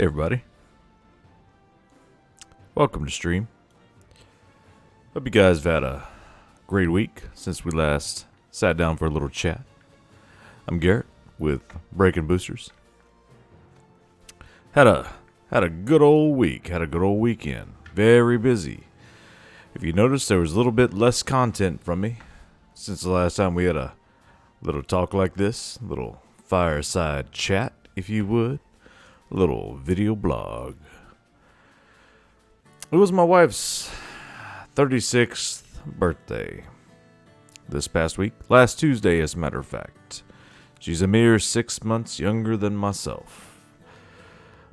Hey everybody, welcome to stream. Hope you guys have had a great week since we last sat down for a little chat. I'm Garrett with Breaking Boosters. Had a good old week, had a good old weekend. Very busy. If you noticed, there was a little bit less content from me since the last time we had a little talk like this, little fireside chat, if you would. Little video blog. It was my wife's 36th birthday this past week. Last Tuesday, as a matter of fact. She's a mere 6 months younger than myself.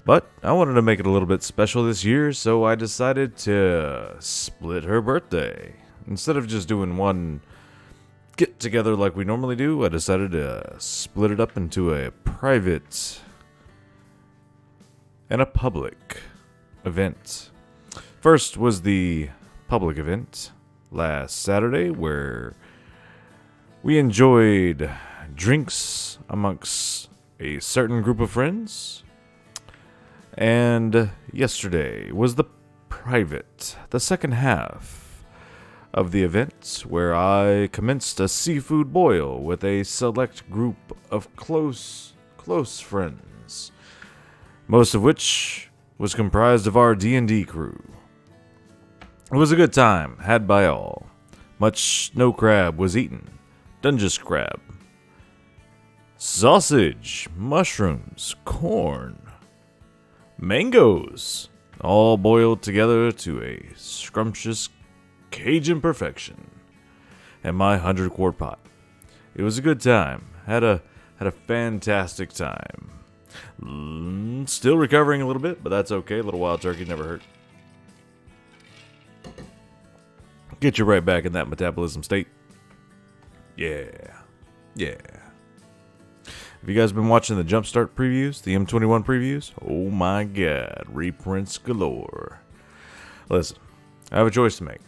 But I wanted to make it a little bit special this year, so I decided to split her birthday. Instead of just doing one get together like we normally do, I decided to split it up into a private and a public event. First was the public event last Saturday, where we enjoyed drinks amongst a certain group of friends. And yesterday was the second half of the event, where I commenced a seafood boil with a select group of close friends, most of which was comprised of our D&D crew. It was a good time, had by all. Much snow crab was eaten, Dungeness crab, sausage, mushrooms, corn, mangoes, all boiled together to a scrumptious Cajun perfection, and my 100-quart pot. It was a good time, had a fantastic time. Still recovering a little bit, but that's okay. A little wild turkey never hurt. Get you right back in that metabolism state. Yeah. Have you guys been watching the Jumpstart previews, the M21 previews? Oh my god, reprints galore. Listen, I have a choice to make.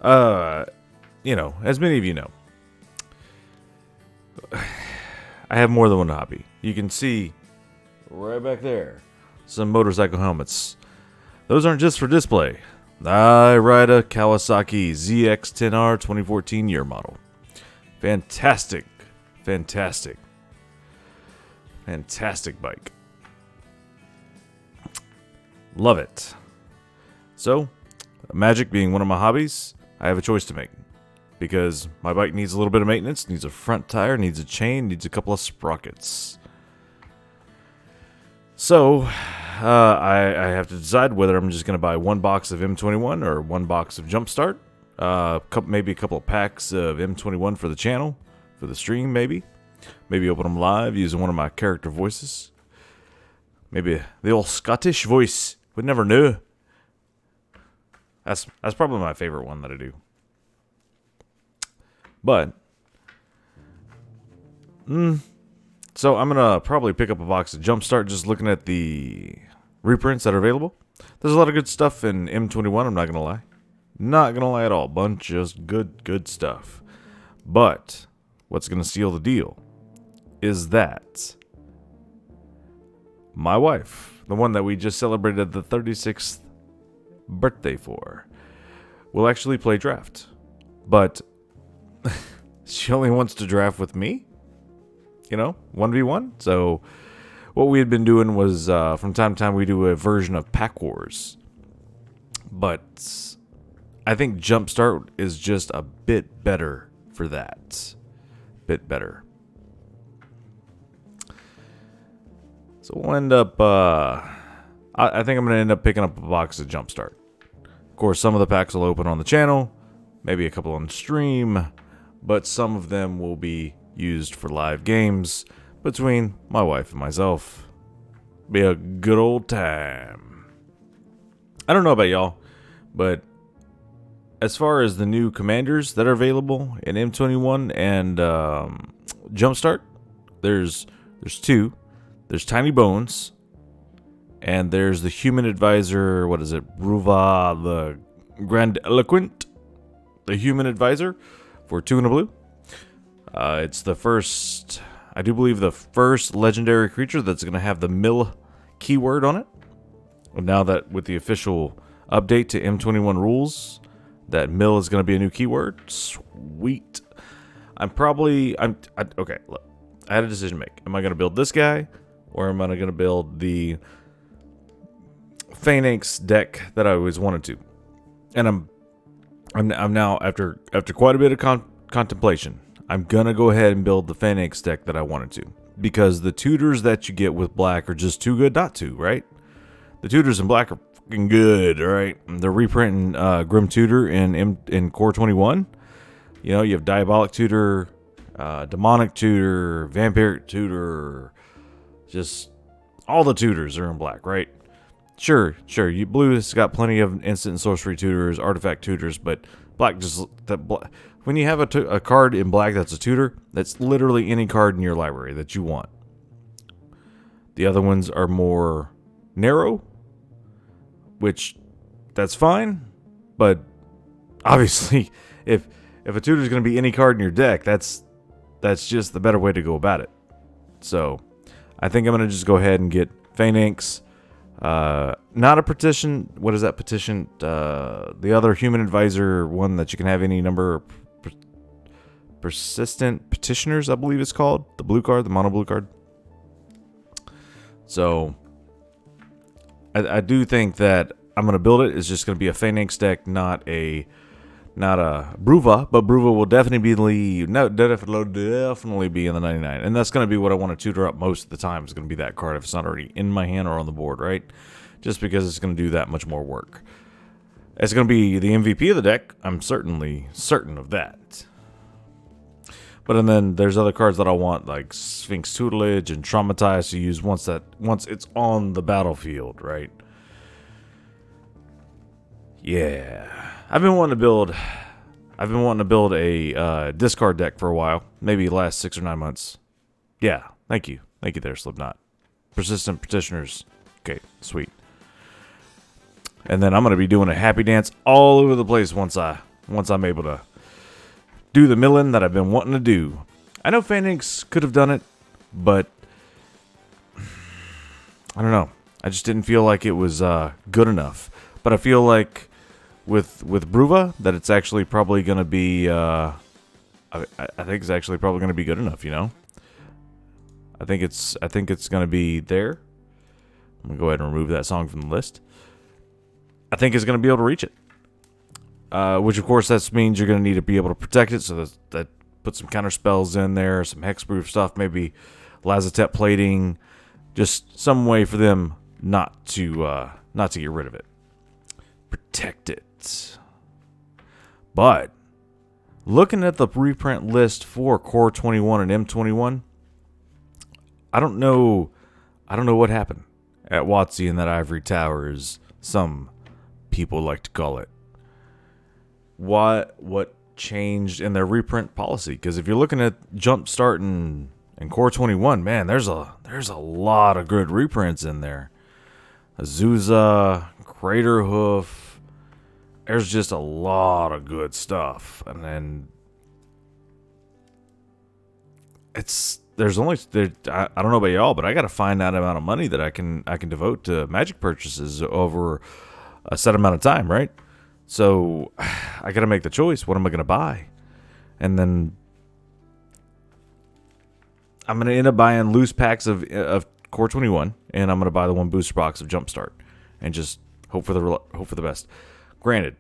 As many of you know, I have more than one hobby. You can see right back there some motorcycle helmets. Those aren't just for display. I ride a Kawasaki ZX-10R 2014 year model. Fantastic bike. Love it. So, magic being one of my hobbies, I have a choice to make. Because my bike needs a little bit of maintenance, needs a front tire, needs a chain, needs a couple of sprockets. So, I have to decide whether I'm just going to buy one box of M21 or one box of Jumpstart. Maybe a couple of packs of M21 for the channel, for the stream maybe. Maybe open them live using one of my character voices. Maybe the old Scottish voice. Would never know. That's probably my favorite one that I do. But, so I'm going to probably pick up a box of Jumpstart just looking at the reprints that are available. There's a lot of good stuff in M21, I'm not going to lie. Not going to lie at all. Bunch of just good stuff. But, what's going to seal the deal is that my wife, the one that we just celebrated the 36th birthday for, will actually play draft. But she only wants to draft with me, 1v1. So what we had been doing was from time to time we do a version of Pack Wars. But I think Jumpstart is just a bit better for that. Bit better. So we'll end up, I think I'm going to end up picking up a box of Jumpstart. Of course, some of the packs will open on the channel, maybe a couple on stream, but some of them will be used for live games between my wife and myself. Be a good old time. I don't know about y'all, but as far as the new commanders that are available in M21 and Jumpstart, there's two. There's Tiny Bones, and there's the human advisor, Ruva the Grandiloquent, the human advisor for 2 and a blue. It's the first, I do believe, the first legendary creature that's going to have the keyword on it. Now that with the official update to M21 rules, that mill is going to be a new keyword. Sweet. Okay, look. I had a decision to make. Am I going to build this guy, or am I going to build the Phalanx deck that I always wanted to? And I'm now, after quite a bit of contemplation, I'm gonna go ahead and build the Phalanx deck that I wanted to, because the tutors that you get with black are just too good not to, right? The tutors in black are fucking good, right? They're reprinting Grim Tutor in Core 21. You know, you have Diabolic Tutor, Demonic Tutor, Vampiric Tutor, just all the tutors are in black, right? Sure. Blue has got plenty of instant and sorcery tutors, artifact tutors, but black when you have a card in black that's a tutor, that's literally any card in your library that you want. The other ones are more narrow, which that's fine, but obviously if a tutor is going to be any card in your deck, that's just the better way to go about it. So I think I'm going to just go ahead and get Phalanx. Not a petition. What is that petition? The other human advisor one that you can have any number of persistent petitioners, I believe it's called. The blue card, the mono blue card. So I do think that I'm going to build it. It's just going to be a Phalanx deck, not a Bruva, but Bruva will definitely be in the 99, and that's going to be what I want to tutor up most of the time. It's going to be that card if it's not already in my hand or on the board, right? Just because it's going to do that much more work. It's going to be the MVP of the deck. I'm certainly certain of that. But then there's other cards that I want, like Sphinx Tutelage and Traumatize, to use once it's on the battlefield, right? Yeah. I've been wanting to build a discard deck for a while, maybe the last 6 or 9 months. Yeah, thank you there, Slipknot. Persistent petitioners. Okay, sweet. And then I'm gonna be doing a happy dance all over the place once I'm able to do the milling that I've been wanting to do. I know Phalanx could have done it, but I don't know. I just didn't feel like it was good enough. But I feel like with Bruva that it's actually probably going to be I think it's actually probably going to be good enough, you know? I think it's going to be there. I'm going to go ahead and remove that song from the list. I think it's going to be able to reach it. Which of course that means you're going to need to be able to protect it, so that put some counter spells in there, some hexproof stuff, maybe Lazotep plating, just some way for them not to get rid of it. Protect it. But looking at the reprint list for Core 21 and M21, I don't know what happened at WotC in that ivory tower, as some people like to call it. What changed in their reprint policy? Because if you're looking at Jumpstart and Core 21, man, there's a lot of good reprints in there. Azusa, Craterhoof. There's just a lot of good stuff, and then I don't know about y'all, but I got to find that amount of money that I can devote to Magic purchases over a set amount of time, right? So I got to make the choice. What am I going to buy? And then I'm going to end up buying loose packs of Core 21, and I'm going to buy the one booster box of Jumpstart, and just hope for the best. Granted,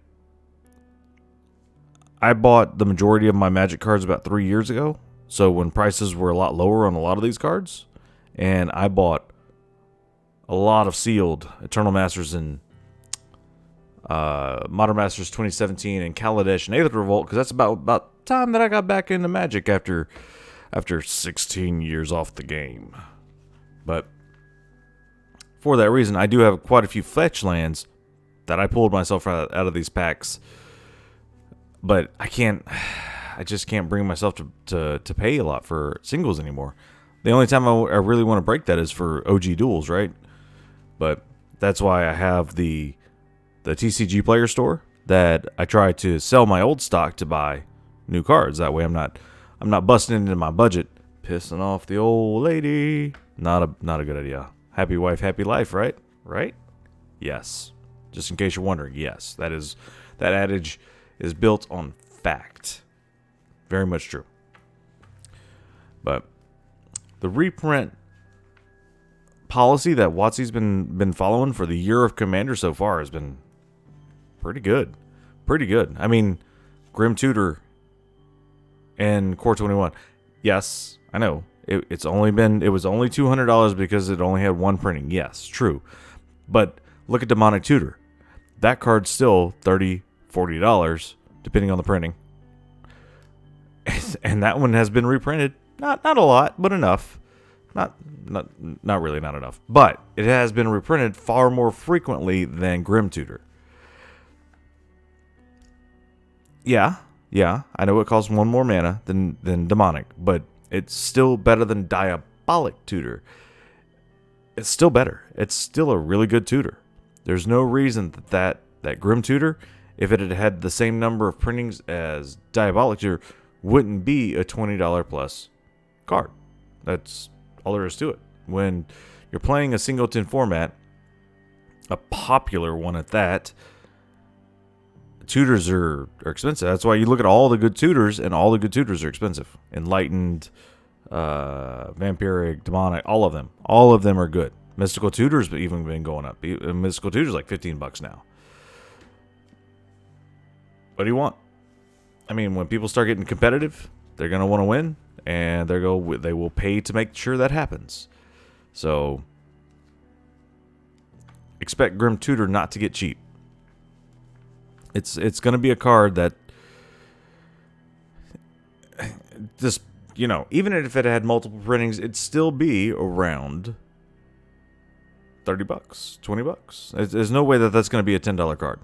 I bought the majority of my Magic cards about 3 years ago, so when prices were a lot lower on a lot of these cards, and I bought a lot of sealed Eternal Masters and Modern Masters 2017 and Kaladesh and Aether Revolt, because that's about time that I got back into Magic after 16 years off the game. But for that reason, I do have quite a few fetch lands that I pulled myself out of these packs, but I just can't bring myself to pay a lot for singles anymore. The only time I really want to break that is for OG duels, right? But that's why I have the TCG Player Store that I try to sell my old stock to buy new cards. That way I'm not busting into my budget, pissing off the old lady. Not a good idea. happy wife, happy life, right? Right? Yes. Just in case you're wondering, yes, that adage is built on fact. Very much true. But the reprint policy that WotC's been following for the year of Commander so far has been pretty good. Pretty good. I mean, Grim Tutor and Core 21. Yes, I know. It was only $200 because it only had one printing. Yes, true. But look at Demonic Tutor. That card's still $30, $40, depending on the printing. And that one has been reprinted. Not a lot, but enough. Not really not enough. But it has been reprinted far more frequently than Grim Tutor. Yeah, I know it costs one more mana than Demonic, but it's still better than Diabolic Tutor. It's still better. It's still a really good tutor. There's no reason that Grim Tutor, if it had had the same number of printings as Diabolic Tutor, wouldn't be a $20 plus card. That's all there is to it. When you're playing a singleton format, a popular one at that, tutors are expensive. That's why you look at all the good tutors, and all the good tutors are expensive. Enlightened, Vampiric, Demonic, all of them. All of them are good. Mystical Tutors have even been going up. Mystical Tutors like $15 now. What do you want? I mean, when people start getting competitive, they're going to want to win, and they will pay to make sure that happens. So, expect Grim Tutor not to get cheap. It's going to be a card that just, even if it had multiple printings, it'd still be around $30, $20. There's no way that's going to be a $10 card.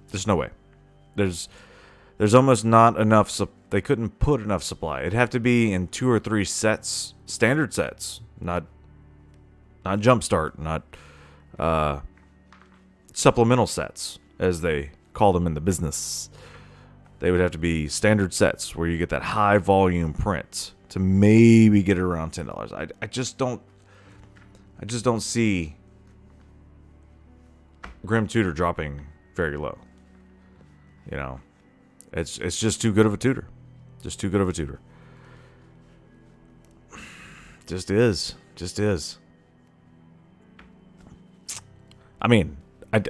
There's no way. There's almost not enough. They couldn't put enough supply. It'd have to be in 2 or 3 sets, standard sets, not jumpstart, not supplemental sets, as they call them in the business. They would have to be standard sets where you get that high volume print to maybe get it around $10. I just don't see Grim Tutor dropping very low. It's just too good of a tutor. Just too good of a tutor. Just is. I mean,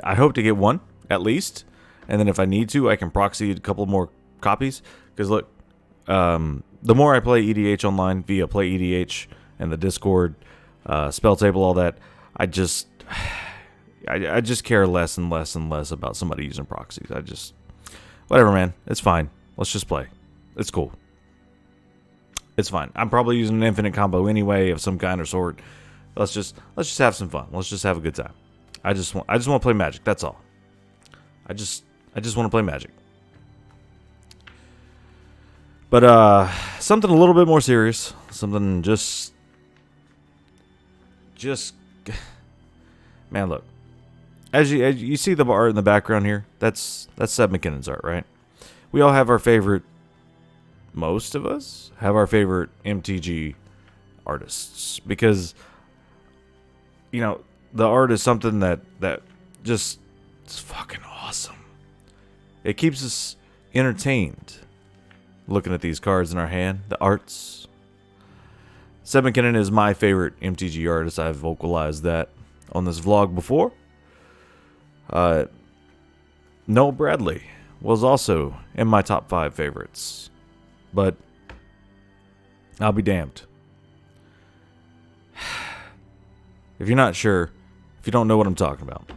I hope to get one, at least. And then if I need to, I can proxy a couple more copies. Because look, the more I play EDH online via Play EDH and the Discord, Spell Table, all that, I just care less and less and less about somebody using proxies. Whatever, man. It's fine. Let's just play. It's cool. It's fine. I'm probably using an infinite combo anyway of some kind or sort. Let's just have some fun. Let's just have a good time. I just want to play Magic. That's all. I just want to play Magic. But something a little bit more serious. Something just man, look. As you see the art in the background here, that's Seb McKinnon's art, right? We all have our favorite. Most of us have our favorite MTG artists because the art is something that just is fucking awesome. It keeps us entertained looking at these cards in our hand, the arts. Seb McKinnon is my favorite MTG artist. I've vocalized that on this vlog before. Noel Bradley was also in my top 5 favorites. But I'll be damned. If you're not sure, if you don't know what I'm talking about,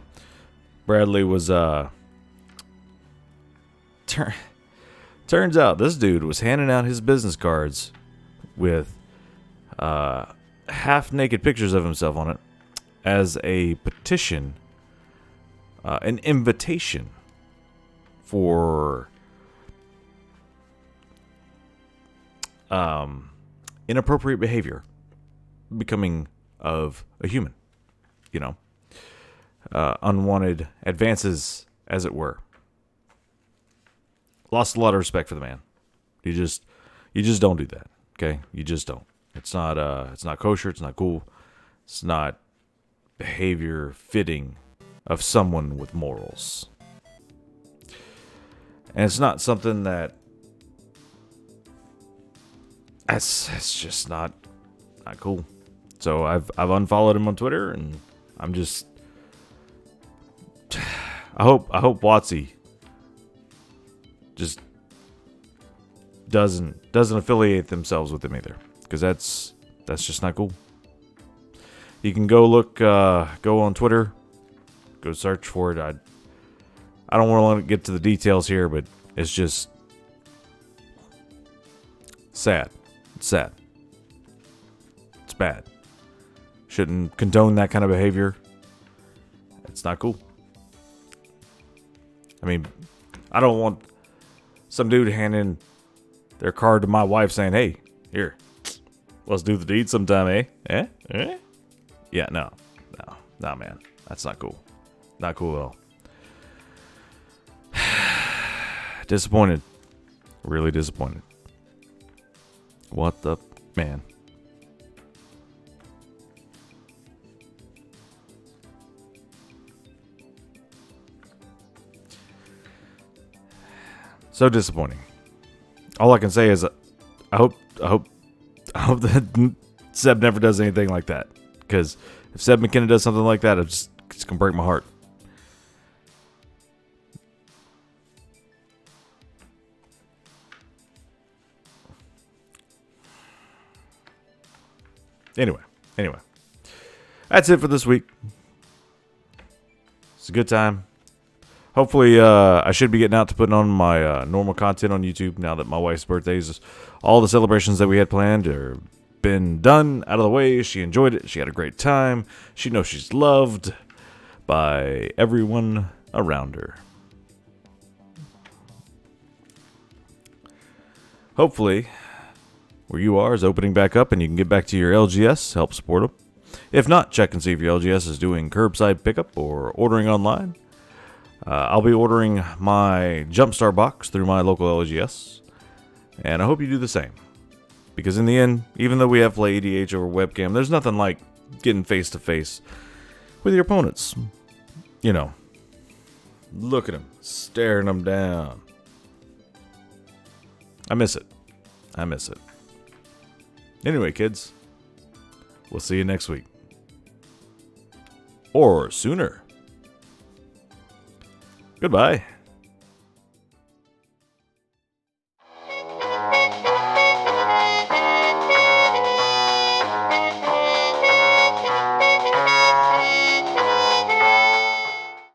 Bradley was turns out this dude was handing out his business cards with half naked pictures of himself on it as a petition, an invitation for inappropriate behavior becoming of a human, unwanted advances, as it were. Lost a lot of respect for the man. You just don't do that. Okay, you just don't. It's not kosher. It's not cool. It's not behavior fitting of someone with morals. And it's not something that it's just not cool. So I've unfollowed him on Twitter, and I'm just I hope WotC just doesn't affiliate themselves with him either, because that's just not cool. You can go go on Twitter, go search for it. I don't want to get to the details here, but it's just sad. It's sad. It's bad. Shouldn't condone that kind of behavior. It's not cool. I mean, I don't want some dude handing their card to my wife saying, "Hey, here, let's do the deed sometime, eh? Eh? Yeah, no, man. That's not cool. Not cool at all. Disappointed. Really disappointed. What the man? So disappointing. All I can say is, I hope that Seb never does anything like that. Because if Seb McKenna does something like that, it's gonna break my heart. Anyway, that's it for this week. It's a good time. Hopefully, I should be getting out to putting on my normal content on YouTube now that my wife's birthdays, all the celebrations that we had planned are been done, out of the way. She enjoyed it. She had a great time. She knows she's loved by everyone around her. Hopefully, where you are is opening back up and you can get back to your LGS, help support them. If not, check and see if your LGS is doing curbside pickup or ordering online. I'll be ordering my Jumpstart box through my local LGS, and I hope you do the same. Because in the end, even though we have play EDH over webcam, there's nothing like getting face-to-face with your opponents. You know, look at them, staring them down. I miss it. Anyway, kids, we'll see you next week. Or sooner. Goodbye.